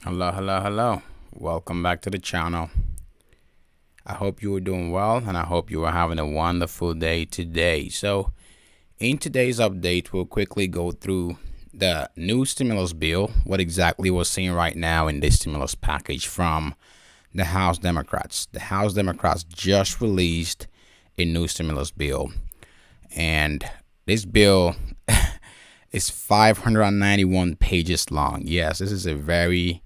Hello. Welcome back to the channel. I hope you are doing well and I hope you are having a wonderful day today. So, in today's update, we'll quickly go through the new stimulus bill, what exactly we're seeing right now in this stimulus package from the House Democrats. The House Democrats just released a new stimulus bill, and this bill is 591 pages long. Yes, this is a really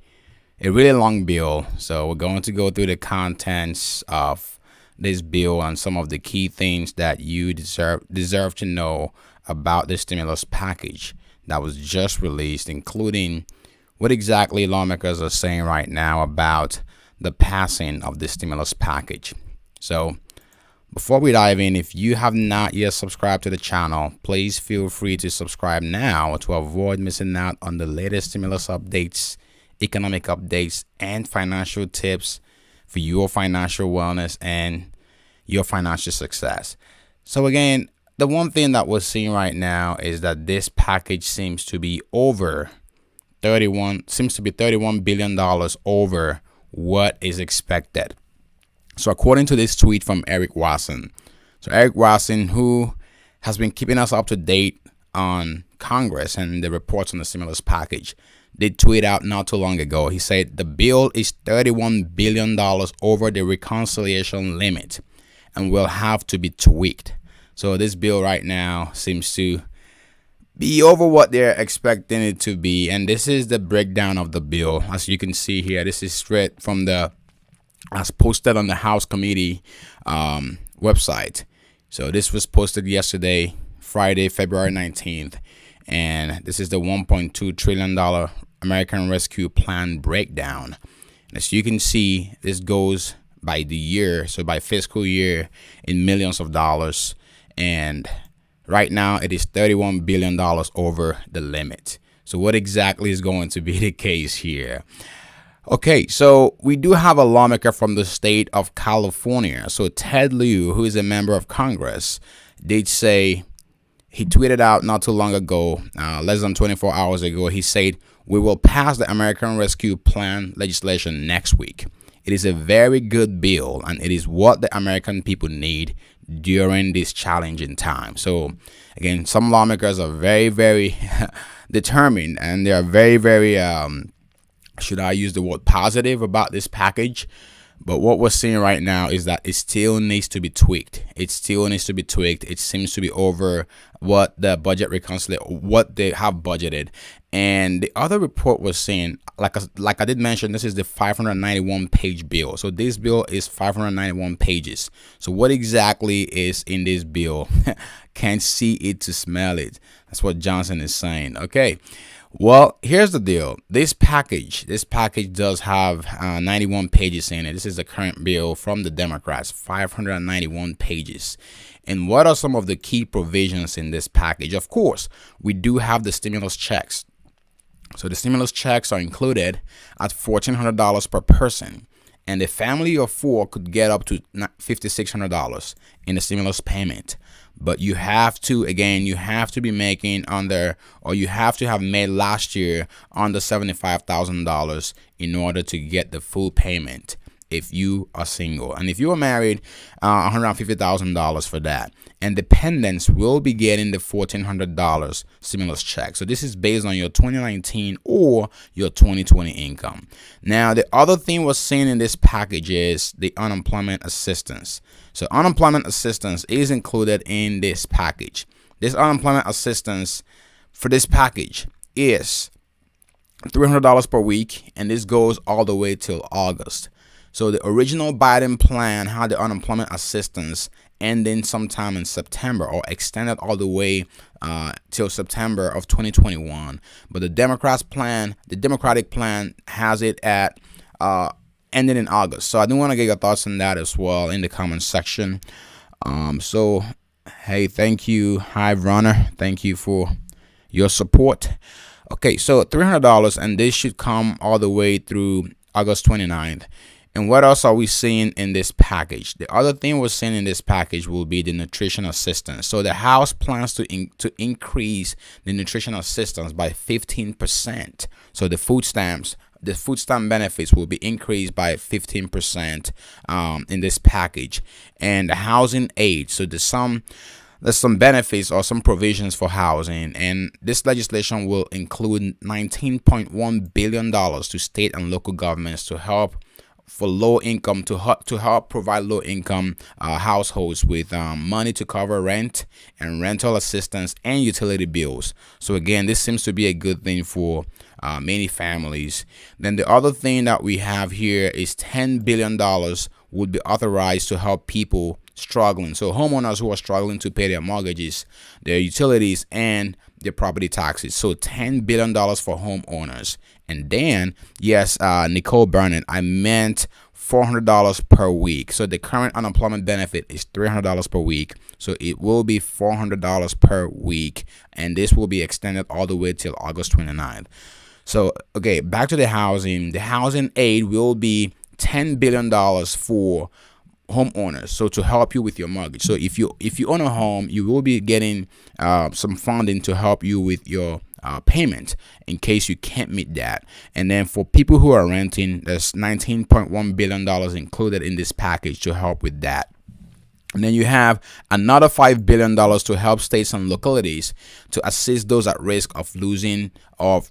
long bill. So we're going to go through the contents of this bill and some of the key things that you deserve to know about the stimulus package that was just released, including what exactly lawmakers are saying right now about the passing of the stimulus package. So before we dive in, if you have not yet subscribed to the channel, please feel free to subscribe now to avoid missing out on the latest stimulus updates, economic updates, and financial tips for your financial wellness and your financial success. So again, the one thing that we're seeing right now is that this package seems to be $31 billion over what is expected. So according to this tweet from Eric Watson, who has been keeping us up to date on Congress and the reports on the stimulus package, did tweet out not too long ago. He said the bill is $31 billion over the reconciliation limit and will have to be tweaked. So this bill right now seems to be over what they're expecting it to be. And this is the breakdown of the bill. As you can see here, this is straight from as posted on the House Committee website. So this was posted yesterday, Friday, February 19th. And this is the $1.2 trillion American Rescue Plan breakdown. And as you can see, this goes by the year, so by fiscal year, in millions of dollars. And right now, it is $31 billion over the limit. So what exactly is going to be the case here? Okay, so we do have a lawmaker from the state of California. So Ted Lieu, who is a member of Congress, did say, he tweeted out not too long ago, less than 24 hours ago, he said, "We will pass the American Rescue Plan legislation next week. It is a very good bill, and it is what the American people need during this challenging time." So again, some lawmakers are very, very determined, and they are very, very, should I use the word positive about this package? But what we're seeing right now is that it still needs to be tweaked. It seems to be over what the budget what they have budgeted. And the other report was saying, like I did mention, this is the 591 page bill. So this bill is 591 pages. So what exactly is in this bill? Can't see it to smell it. That's what Johnson is saying. Okay. Well, here's the deal. This package does have 91 pages in it. This is the current bill from the Democrats, 591 pages. And what are some of the key provisions in this package? Of course, we do have the stimulus checks. So the stimulus checks are included at $1,400 per person. And a family of four could get up to $5,600 in the stimulus payment. But you have to be making you have to have made last year under $75,000 in order to get the full payment if you are single. And if you are married, $150,000 for that. And dependents will be getting the $1,400 stimulus check. So this is based on your 2019 or your 2020 income. Now, the other thing we're seeing in this package is the unemployment assistance. So unemployment assistance is included in this package. This unemployment assistance for this package is $300 per week, and this goes all the way till August. So the original Biden plan had the unemployment assistance ending sometime in September, or extended all the way till September of 2021. But the Democratic plan has it at ending in August. So I do want to get your thoughts on that as well in the comment section. So hey, thank you, Hive Runner. Thank you for your support. Okay, so $300, and this should come all the way through August 29th. And what else are we seeing in this package? The other thing we're seeing in this package will be the nutrition assistance. So the House plans to increase the nutrition assistance by 15%. So the food stamps, the food stamp benefits will be increased by 15% in this package, and the housing aid. So there's some benefits or some provisions for housing, and this legislation will include $19.1 billion to state and local governments to help for low income to help provide low income households with money to cover rent and rental assistance and utility bills. So again, this seems to be a good thing for many families. Then the other thing that we have here is $10 billion would be authorized to help people struggling. So homeowners who are struggling to pay their mortgages, their utilities, and their property taxes. So $10 billion for homeowners. And then, yes, Nicole Burnett, I meant $400 per week. So the current unemployment benefit is $300 per week. So it will be $400 per week. And this will be extended all the way till August 29th. So, okay, back to the housing. The housing aid will be $10 billion for homeowners, so to help you with your mortgage. So if you own a home, you will be getting some funding to help you with your payment in case you can't meet that. And then for people who are renting, there's $19.1 billion included in this package to help with that. And then you have another $5 billion to help states and localities to assist those at risk of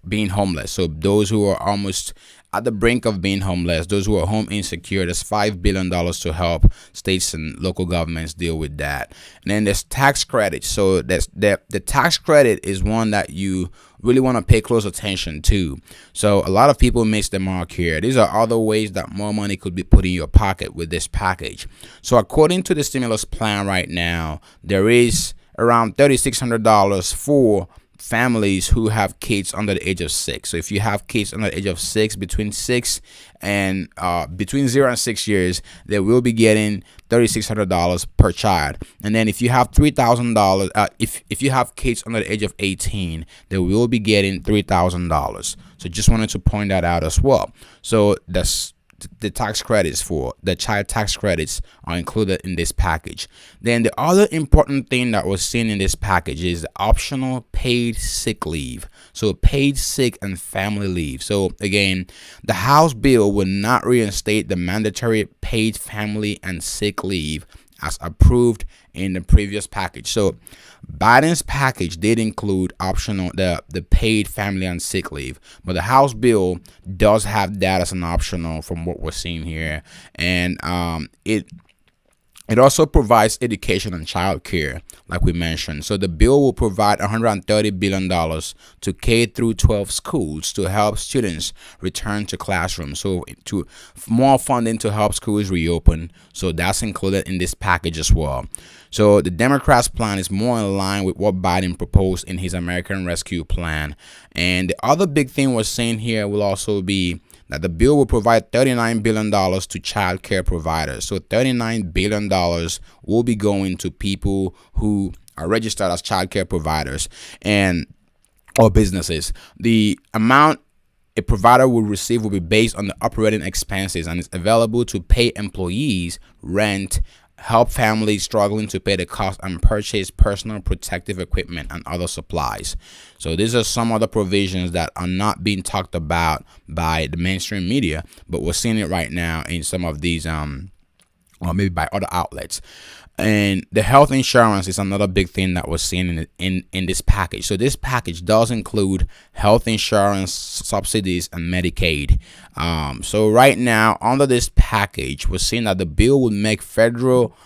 being homeless. So those who are almost at the brink of being homeless, those who are home insecure, there's $5 billion to help states and local governments deal with that. And then there's tax credits. So the tax credit is one that you really want to pay close attention to. So a lot of people miss the mark here. These are other ways that more money could be put in your pocket with this package. So according to the stimulus plan right now, there is around $3,600 for families who have kids under the age of 6. So if you have kids under the age of 6, between 0 and 6 years, they will be getting $3,600 per child. And then if you have $3,000, if you have kids under the age of 18, they will be getting $3,000. So just wanted to point that out as well. So that's the tax credits for the child tax credits are included in this package. Then the other important thing that was seen in this package is the optional paid sick leave. So paid sick and family leave. So again, the House bill will not reinstate the mandatory paid family and sick leave as approved in the previous package. So Biden's package did include optional the paid family and sick leave, but the House bill does have that as an optional from what we're seeing here. And it also provides education and child care, like we mentioned. So the bill will provide $130 billion to K through 12 schools to help students return to classrooms. So to more funding to help schools reopen. So that's included in this package as well. So the Democrats' plan is more in line with what Biden proposed in his American Rescue Plan. And the other big thing we're seeing here will also be that the bill will provide $39 billion to child care providers. So $39 billion will be going to people who are registered as child care providers or businesses. The amount a provider will receive will be based on the operating expenses and is available to pay employees, rent, help families struggling to pay the cost, and purchase personal protective equipment and other supplies. So these are some other provisions that are not being talked about by the mainstream media, but we're seeing it right now in some of these or maybe by other outlets. And the health insurance is another big thing that we're seeing in this package. So this package does include health insurance, subsidies, and Medicaid. So right now, under this package, we're seeing that the bill would make federal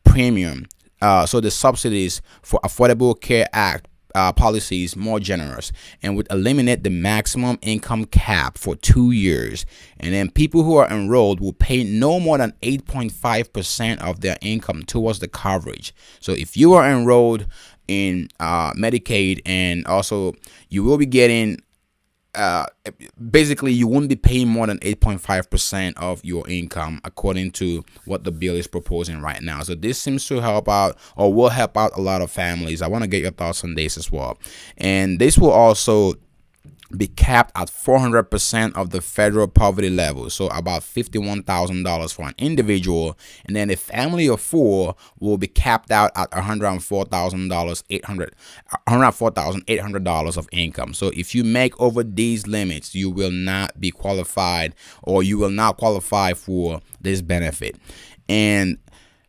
premium, so the subsidies for Affordable Care Act policies more generous, and would eliminate the maximum income cap for 2 years. And then people who are enrolled will pay no more than 8.5% of their income towards the coverage. So if you are enrolled in Medicaid, and also you will be getting basically you won't be paying more than 8.5% of your income, according to what the bill is proposing right now. So this seems to help out, or will help out, a lot of families. I want to get your thoughts on this as well. And this will also be capped at 400% of the federal poverty level, so about $51,000 for an individual, and then a family of four will be capped out at $104,800 of income. So if you make over these limits, you will not be qualified, or you will not qualify for this benefit. And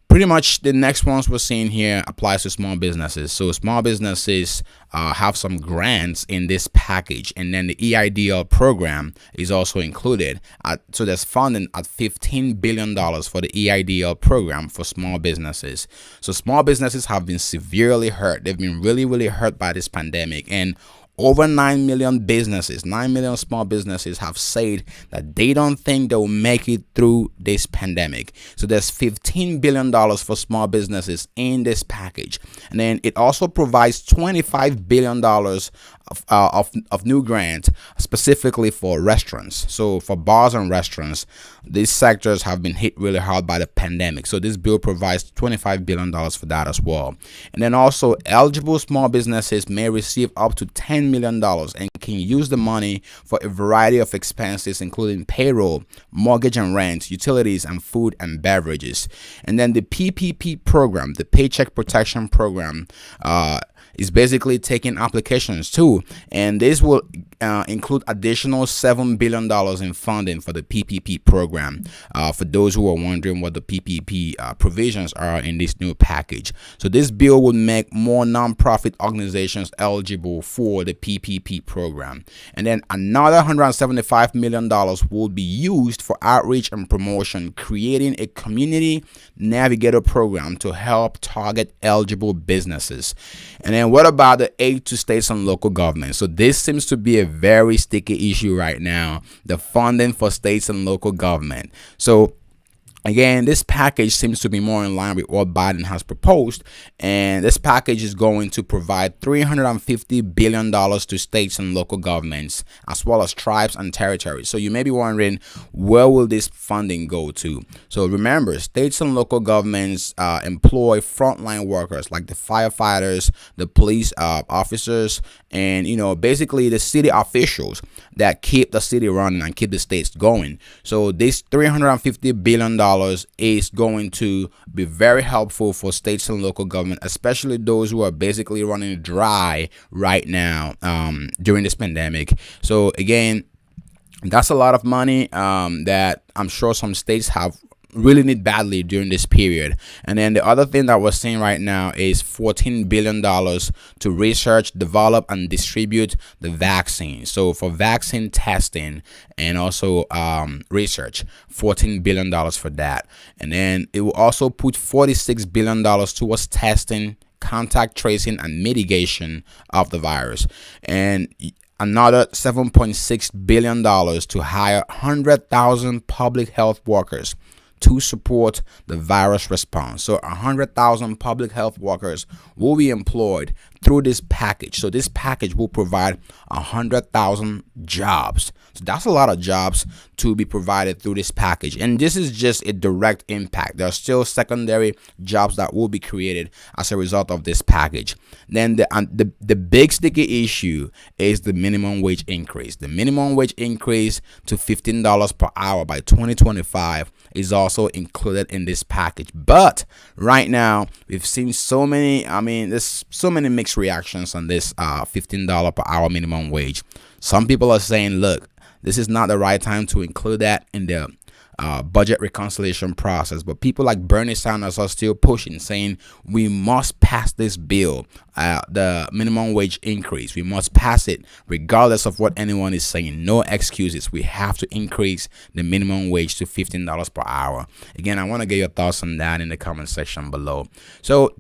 pretty much the next ones we're seeing here applies to small businesses. So small businesses have some grants in this package, and then the EIDL program is also included. So there's funding at $15 billion for the EIDL program for small businesses. So small businesses have been severely hurt. They've been really, really hurt by this pandemic, and over 9 million businesses, 9 million small businesses have said that they don't think they'll make it through this pandemic. So there's $15 billion for small businesses in this package. And then it also provides $25 billion of new grants specifically for restaurants. So for bars and restaurants, these sectors have been hit really hard by the pandemic. So this bill provides $25 billion for that as well. And then also eligible small businesses may receive up to $10 million and can use the money for a variety of expenses, including payroll, mortgage and rent, utilities, and food and beverages. And then the PPP program, the Paycheck Protection Program, is basically taking applications too, and this will include additional $7 billion in funding for the PPP program. For those who are wondering what the PPP provisions are in this new package, so this bill would make more nonprofit organizations eligible for the PPP program, and then another $175 million will be used for outreach and promotion, creating a community navigator program to help target eligible businesses. And then what about the aid to states and local governments? So this seems to be a very sticky issue right now, the funding for states and local government. So again, this package seems to be more in line with what Biden has proposed, and this package is going to provide $350 billion to states and local governments, as well as tribes and territories. So you may be wondering, where will this funding go to? So remember, states and local governments employ frontline workers like the firefighters, the police officers, and basically the city officials that keep the city running and keep the states going. So this $350 billion is going to be very helpful for states and local government, especially those who are basically running dry right now during this pandemic. So again, that's a lot of money that I'm sure some states have really need badly during this period. And then the other thing that we're seeing right now is $14 billion to research, develop, and distribute the vaccine. So for vaccine testing and also research, $14 billion for that. And then it will also put $46 billion towards testing, contact tracing, and mitigation of the virus. And another $7.6 billion to hire 100,000 public health workers to support the virus response. So 100,000 public health workers will be employed through this package. So this package will provide 100,000 jobs. So that's a lot of jobs to be provided through this package. And this is just a direct impact. There are still secondary jobs that will be created as a result of this package. Then the big sticky issue is the minimum wage increase. The minimum wage increase to $15 per hour by 2025 is also included in this package. But right now, we've seen there's so many mixed reactions on this $15 per hour minimum wage. Some people are saying, look, this is not the right time to include that in the budget reconciliation process. But people like Bernie Sanders are still pushing, saying we must pass this bill, the minimum wage increase. We must pass it regardless of what anyone is saying. No excuses. We have to increase the minimum wage to $15 per hour. Again, I want to get your thoughts on that in the comment section below. So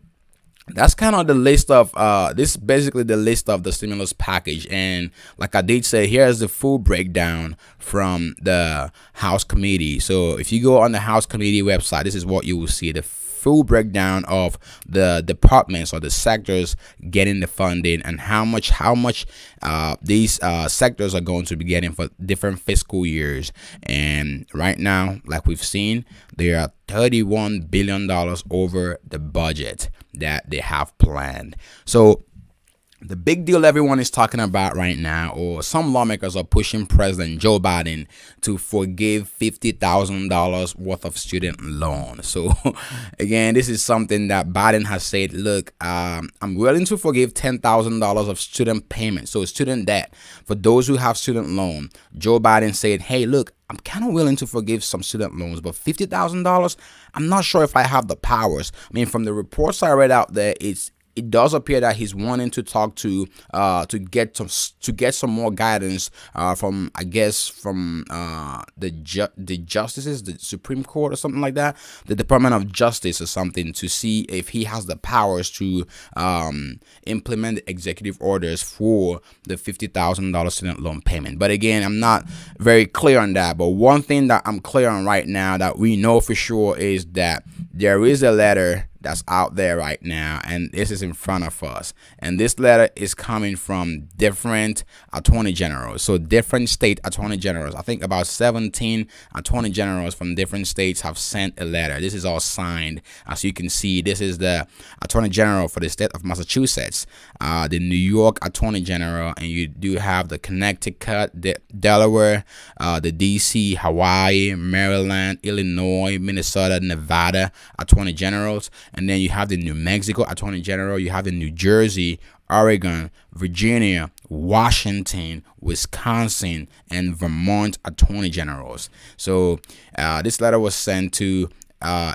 that's kind of the list of this is basically the list of the stimulus package. And like I did say, here's the full breakdown from the House committee. So if you go on the House committee website, this is what you will see: the full breakdown of the departments or the sectors getting the funding, and how much these sectors are going to be getting for different fiscal years. And right now, like we've seen, they are $31 billion over the budget that they have planned. So The big deal everyone is talking about right now, or some lawmakers are pushing President Joe Biden to forgive $50,000 worth of student loan. So, again, this is something that Biden has said. Look, I'm willing to forgive $10,000 of student payment, so student debt for those who have student loan. Joe Biden said, "Hey, look, I'm kind of willing to forgive some student loans, but $50,000, I'm not sure if I have the powers." I mean, from the reports I read out there, it does appear that he's wanting to talk to get some more guidance from, I guess, from the justices, the Supreme Court or something like that, the Department of Justice or something, to see if he has the powers to implement the executive orders for the $50,000 student loan payment. But again, I'm not very clear on that. But one thing that I'm clear on right now that we know for sure is that there is a letter that's out there right now, and this is in front of us, and this letter is coming from different attorney generals, so different state attorney generals. I think about 17 attorney generals from different states have sent a letter. This is all signed. As you can see, this is the attorney general for the state of Massachusetts, the New York attorney general, and you do have the Connecticut, the Delaware, the DC, Hawaii, Maryland, Illinois, Minnesota, Nevada attorney generals. And then you have the New Mexico attorney general, you have the New Jersey, Oregon, Virginia, Washington, Wisconsin, and Vermont attorney generals. So this letter was sent to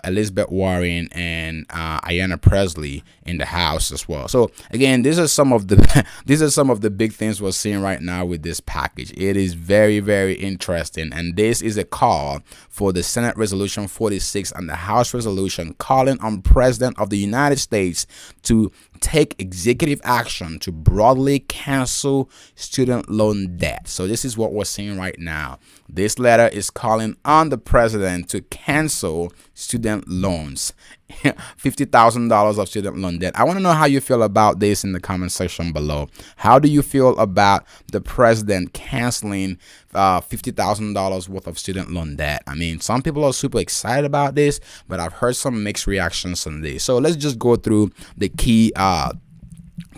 Elizabeth Warren and Ayanna Presley in the House as well. So again, these are some of the big things we're seeing right now with this package. It is very, very interesting, and this is a call for the Senate Resolution 46 and the House Resolution calling on President of the United States to take executive action to broadly cancel student loan debt. So this is what we're seeing right now. This letter is calling on the president to cancel student loans. $50,000 of student loan debt. I want to know how you feel about this in the comment section below. How do you feel about the president canceling $50,000 worth of student loan debt? I mean, some people are super excited about this, but I've heard some mixed reactions on this. So let's just go through the key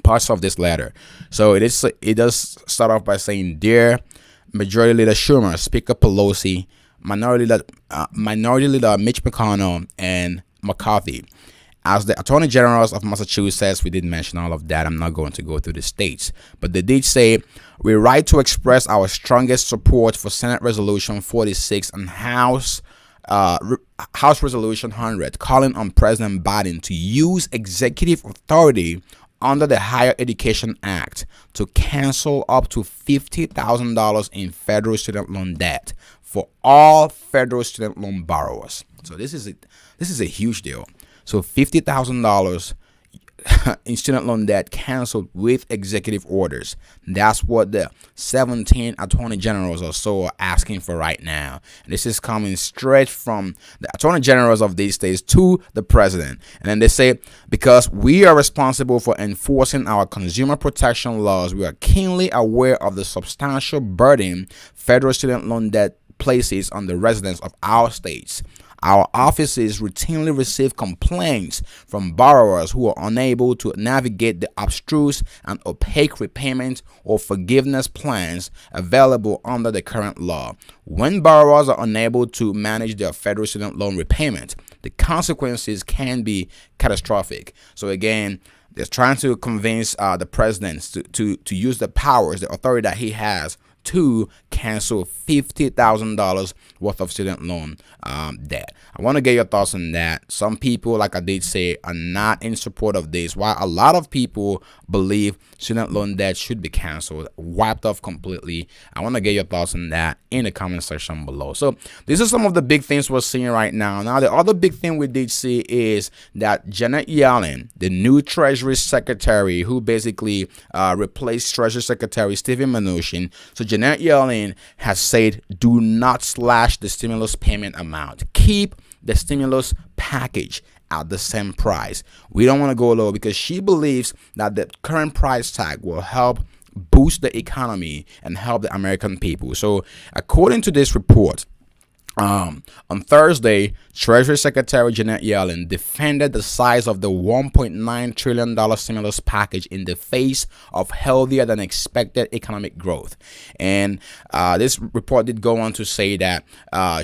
parts of this letter. So it does start off by saying, "Dear Majority Leader Schumer, Speaker Pelosi, Minority Leader Mitch McConnell, and McCarthy. As the Attorney Generals of Massachusetts," we did mention all of that. I'm not going to go through the states, but they did say, "We write to express our strongest support for Senate Resolution 46 and House Resolution 100, calling on President Biden to use executive authority under the Higher Education Act to cancel up to $50,000 in federal student loan debt for all federal student loan borrowers." So this is a huge deal. So $50,000 in student loan debt canceled with executive orders. That's what the 17 attorney generals or so are asking for right now. And this is coming straight from the attorney generals of these states to the president. And then they say, "Because we are responsible for enforcing our consumer protection laws, we are keenly aware of the substantial burden federal student loan debt places on the residents of our states. Our offices routinely receive complaints from borrowers who are unable to navigate the abstruse and opaque repayment or forgiveness plans available under the current law. When borrowers are unable to manage their federal student loan repayment, the consequences can be catastrophic." So again, they're trying to convince the president to use the powers, the authority that he has to cancel $50,000 worth of student loan debt. I want to get your thoughts on that. Some people, like I did say, are not in support of this, while a lot of people believe student loan debt should be canceled, wiped off completely. I want to get your thoughts on that in the comment section below. So these are some of the big things we're seeing right now. Now, the other big thing we did see is that Janet Yellen, the new Treasury Secretary, who basically replaced Treasury Secretary Steven Mnuchin. So Janet Yellen has said, "Do not slash the stimulus payment amount. Keep the stimulus package at the same price. We don't want to go low," because she believes that the current price tag will help boost the economy and help the American people. So according to this report, On Thursday, Treasury Secretary Janet Yellen defended the size of the $1.9 trillion stimulus package in the face of healthier than expected economic growth. And this report did go on to say that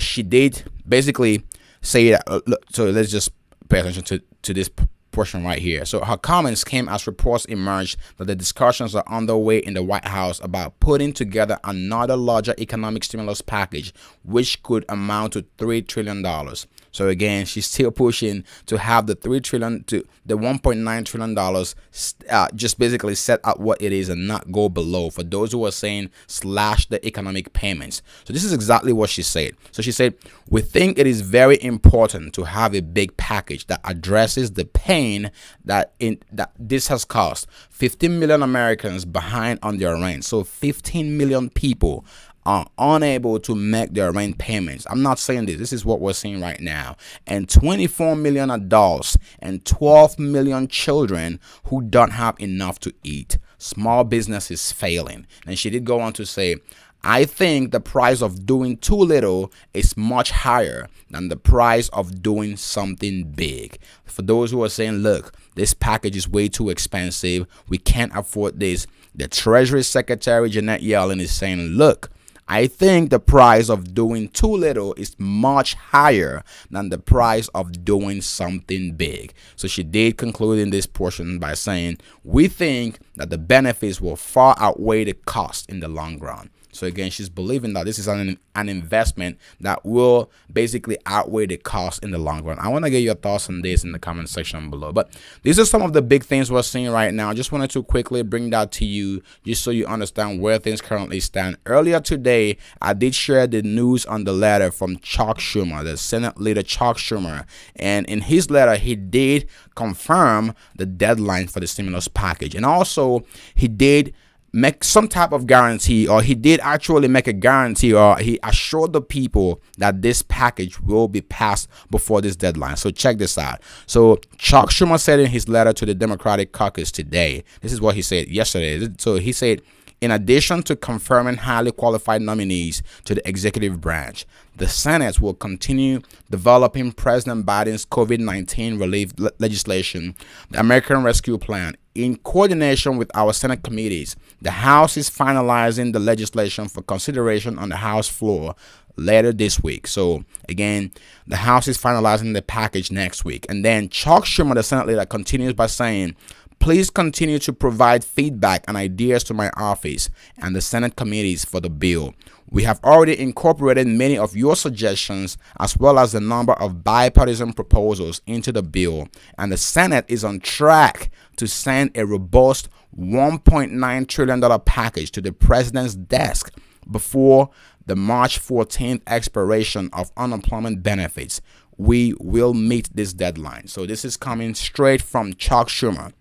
she did basically say that. So let's just pay attention to this portion right here. So her comments came as reports emerged that the discussions are underway in the White House about putting together another larger economic stimulus package, which could amount to $3 trillion. So again, she's still pushing to have the $3 trillion to the $1.9 trillion just basically set at what it is and not go below, for those who are saying slash the economic payments. So this is exactly what she said. So she said, we think it is very important to have a big package that addresses the pain that this has caused 15 million Americans behind on their rent. So 15 million people are unable to make their rent payments. I'm not saying this is what we're seeing right now. And 24 million adults and 12 million children who don't have enough to eat. Small businesses failing. And she did go on to say, I think the price of doing too little is much higher than the price of doing something big. For those who are saying, look, this package is way too expensive, we can't afford this, the Treasury Secretary Janet Yellen is saying, look, I think the price of doing too little is much higher than the price of doing something big. So she did conclude in this portion by saying, we think that the benefits will far outweigh the cost in the long run. So again, she's believing that this is an investment that will basically outweigh the cost in the long run. I want to get your thoughts on this in the comment section below. But these are some of the big things we're seeing right now. I just wanted to quickly bring that to you just so you understand where things currently stand. Earlier today, I did share the news on the letter from Chuck Schumer, the Senate leader Chuck Schumer. And in his letter, he did confirm the deadline for the stimulus package. And also, he did make some type of guarantee, or he did actually make a guarantee, or he assured the people that this package will be passed before this deadline. So check this out. So Chuck Schumer said in his letter to the Democratic caucus today, this is what he said yesterday. So he said, in addition to confirming highly qualified nominees to the executive branch, the Senate will continue developing President Biden's COVID-19 relief legislation, the American Rescue Plan, in coordination with our Senate committees. The House is finalizing the legislation for consideration on the House floor later this week. So again, the House is finalizing the package next week. And then Chuck Schumer, the Senate leader, continues by saying, please continue to provide feedback and ideas to my office and the Senate committees for the bill. We have already incorporated many of your suggestions as well as a number of bipartisan proposals into the bill, and the Senate is on track to send a robust $1.9 trillion package to the president's desk before the March 14th expiration of unemployment benefits. We will meet this deadline. So this is coming straight from Chuck Schumer,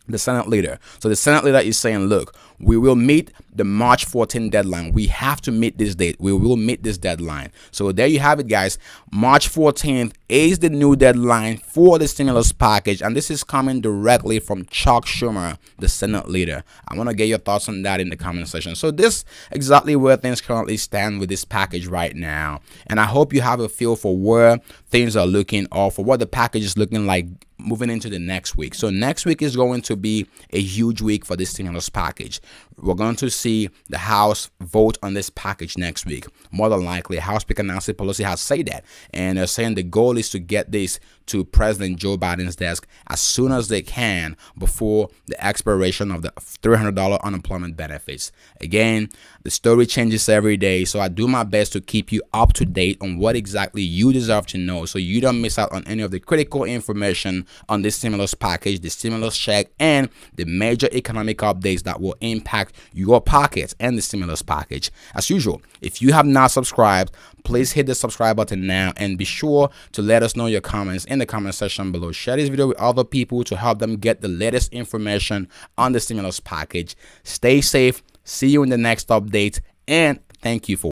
the Senate leader. So the Senate leader is saying, look, we will meet the March 14th deadline. We have to meet this date. We will meet this deadline. So there you have it, guys. March 14th is the new deadline for the stimulus package. And this is coming directly from Chuck Schumer, the Senate leader. I want to get your thoughts on that in the comment section. So this exactly where things currently stand with this package right now. And I hope you have a feel for where things are looking, or for what the package is looking like moving into the next week. So next week is going to be a huge week for this stimulus package. We're going to see the House vote on this package next week. More than likely, House Speaker Nancy Pelosi has said that. And they're saying the goal is to get this to President Joe Biden's desk as soon as they can before the expiration of the $300 unemployment benefits. Again, the story changes every day, so I do my best to keep you up to date on what exactly you deserve to know so you don't miss out on any of the critical information on this stimulus package, the stimulus check, and the major economic updates that will impact your pockets and the stimulus package. As usual, if you have not subscribed, please hit the subscribe button now, and be sure to let us know your comments in the comment section below. Share this video with other people to help them get the latest information on the stimulus package. Stay safe. See you in the next update, and thank you for